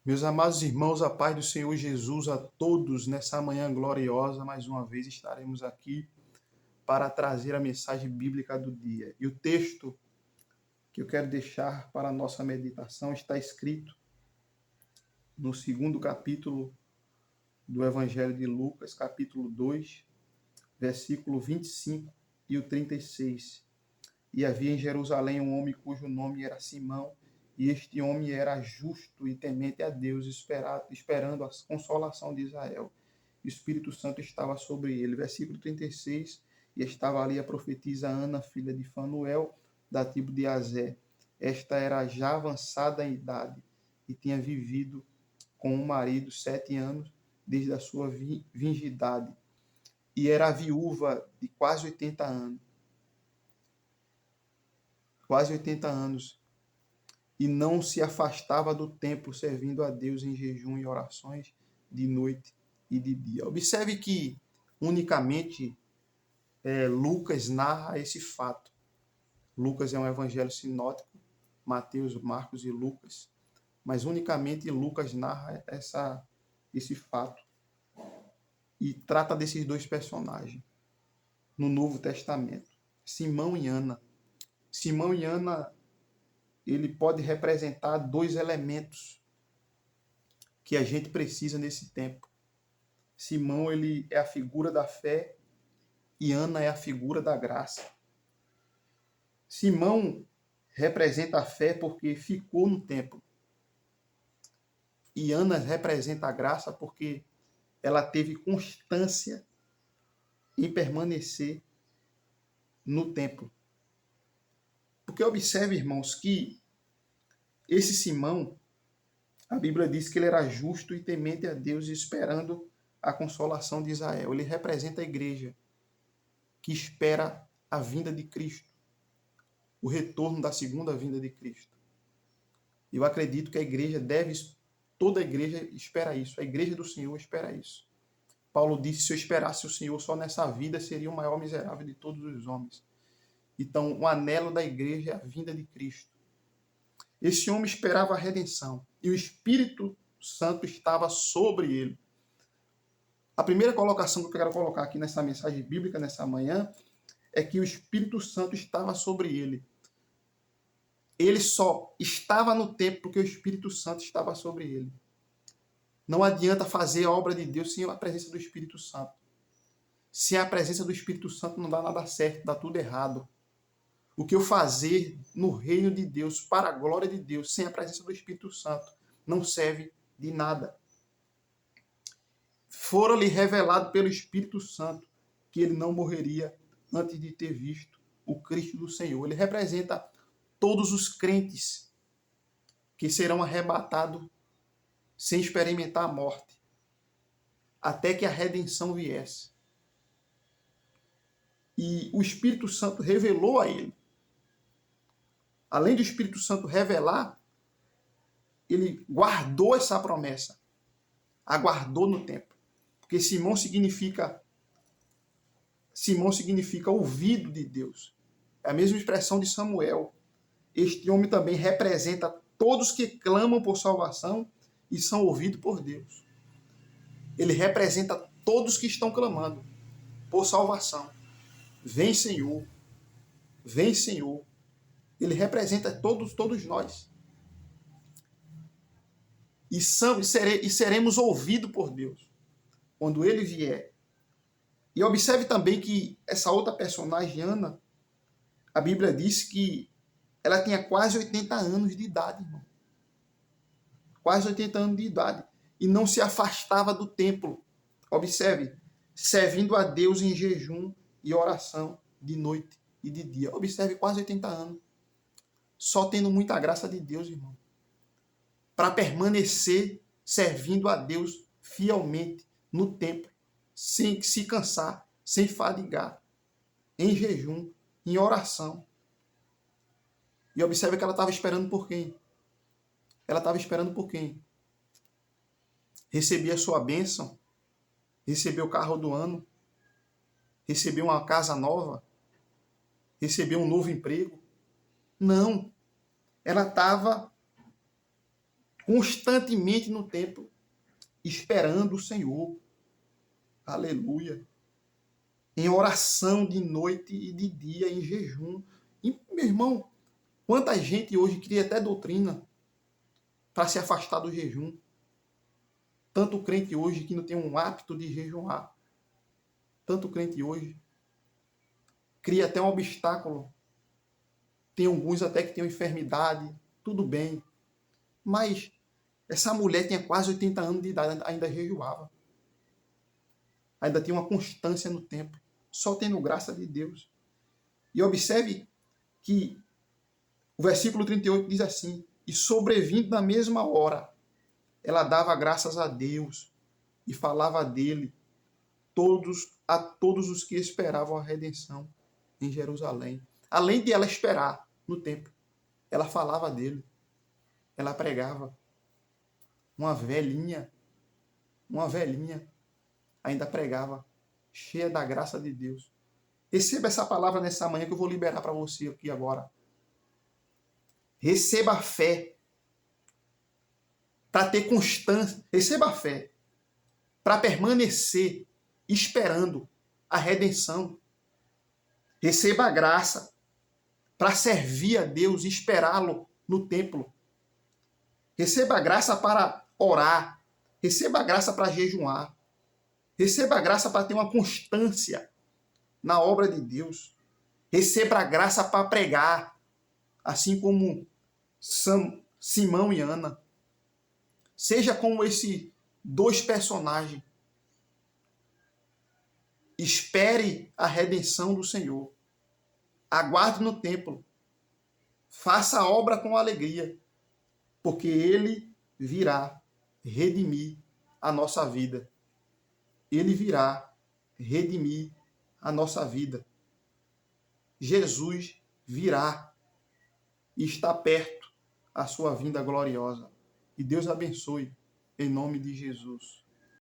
Meus amados irmãos, a paz do Senhor Jesus a todos nessa manhã gloriosa. Mais uma vez estaremos aqui para trazer a mensagem bíblica do dia. E o texto que eu quero deixar para a nossa meditação está escrito no segundo capítulo do Evangelho de Lucas, capítulo 2, versículo 25 e o 36. E havia em Jerusalém um homem cujo nome era Simão, e este homem era justo e temente a Deus, esperando a consolação de Israel. O Espírito Santo estava sobre ele. Versículo 36. E estava ali a profetisa Ana, filha de Fanuel, da tribo de Azé. Esta era já avançada em idade e tinha vivido com o marido 7 anos, desde a sua virgindade, e era viúva de quase 80 anos, e não se afastava do templo, servindo a Deus em jejum e orações de noite e de dia. Observe que unicamente Lucas narra esse fato. Lucas é um evangelho sinótico, Mateus, Marcos e Lucas, mas unicamente Lucas narra esse fato e trata desses dois personagens no Novo Testamento, Simão e Ana. Simão e Ana, ele pode representar dois elementos que a gente precisa nesse tempo. Simão, ele é a figura da fé e Ana é a figura da graça. Simão representa a fé porque ficou no templo. E Ana representa a graça porque ela teve constância em permanecer no templo. Porque observe, irmãos, que esse Simão, a Bíblia diz que ele era justo e temente a Deus, esperando a consolação de Israel. Ele representa a igreja que espera a vinda de Cristo, o retorno da segunda vinda de Cristo. Eu acredito que toda a igreja espera isso, a igreja do Senhor espera isso. Paulo disse, se eu esperasse o Senhor só nessa vida, seria o maior miserável de todos os homens. Então, o anelo da igreja é a vinda de Cristo. Esse homem esperava a redenção e o Espírito Santo estava sobre ele. A primeira colocação que eu quero colocar aqui nessa mensagem bíblica, nessa manhã, é que o Espírito Santo estava sobre ele. Ele só estava no templo porque o Espírito Santo estava sobre ele. Não adianta fazer a obra de Deus sem a presença do Espírito Santo. Sem a presença do Espírito Santo não dá nada certo, dá tudo errado. O que eu fazer no reino de Deus, para a glória de Deus, sem a presença do Espírito Santo, não serve de nada. Fora-lhe revelado pelo Espírito Santo que ele não morreria antes de ter visto o Cristo do Senhor. Ele representa todos os crentes que serão arrebatados sem experimentar a morte, até que a redenção viesse. E o Espírito Santo revelou a ele. Além do Espírito Santo revelar, ele guardou essa promessa, aguardou no tempo. Porque Simão significa ouvido de Deus. É a mesma expressão de Samuel. Este homem também representa todos que clamam por salvação e são ouvidos por Deus. Ele representa todos que estão clamando por salvação. Vem, Senhor. Vem, Senhor. Ele representa todos nós. E seremos ouvidos por Deus quando ele vier. E observe também que essa outra personagem, Ana, a Bíblia diz que ela tinha quase 80 anos de idade, irmão. Quase 80 anos de idade. E não se afastava do templo. Observe, servindo a Deus em jejum e oração de noite e de dia. Observe, quase 80 anos. Só tendo muita graça de Deus, irmão. Para permanecer servindo a Deus fielmente no templo, sem se cansar, sem fadigar, em jejum, em oração. E observe que ela estava esperando por quem? Ela estava esperando por quem? Receber a sua bênção, receber o carro do ano, receber uma casa nova, receber um novo emprego. Não. Ela estava constantemente no templo, esperando o Senhor. Aleluia. Em oração de noite e de dia, em jejum. E, meu irmão, quanta gente hoje cria até doutrina para se afastar do jejum. Tanto crente hoje que não tem um hábito de jejuar. Tanto crente hoje cria até um obstáculo. Tem alguns até que têm enfermidade, tudo bem. Mas essa mulher tinha quase 80 anos de idade, ainda jejuava. Ainda tinha uma constância no tempo. Só tendo graça de Deus. E observe que o versículo 38 diz assim: e sobrevindo na mesma hora, ela dava graças a Deus e falava dele a todos os que esperavam a redenção em Jerusalém. Além de ela esperar no templo, ela falava dele, ela pregava. Uma velhinha ainda pregava, cheia da graça de Deus. Receba essa palavra nessa manhã que eu vou liberar para você aqui agora. Receba a fé para ter constância. Receba a fé para permanecer esperando a redenção. Receba a graça para servir a Deus e esperá-lo no templo. Receba a graça para orar. Receba a graça para jejuar. Receba a graça para ter uma constância na obra de Deus. Receba a graça para pregar, assim como Simão e Ana. Seja como esses dois personagens. Espere a redenção do Senhor. Aguarde no templo. Faça a obra com alegria, porque Ele virá redimir a nossa vida. Ele virá redimir a nossa vida. Jesus virá e está perto a sua vinda gloriosa. Que Deus abençoe, em nome de Jesus.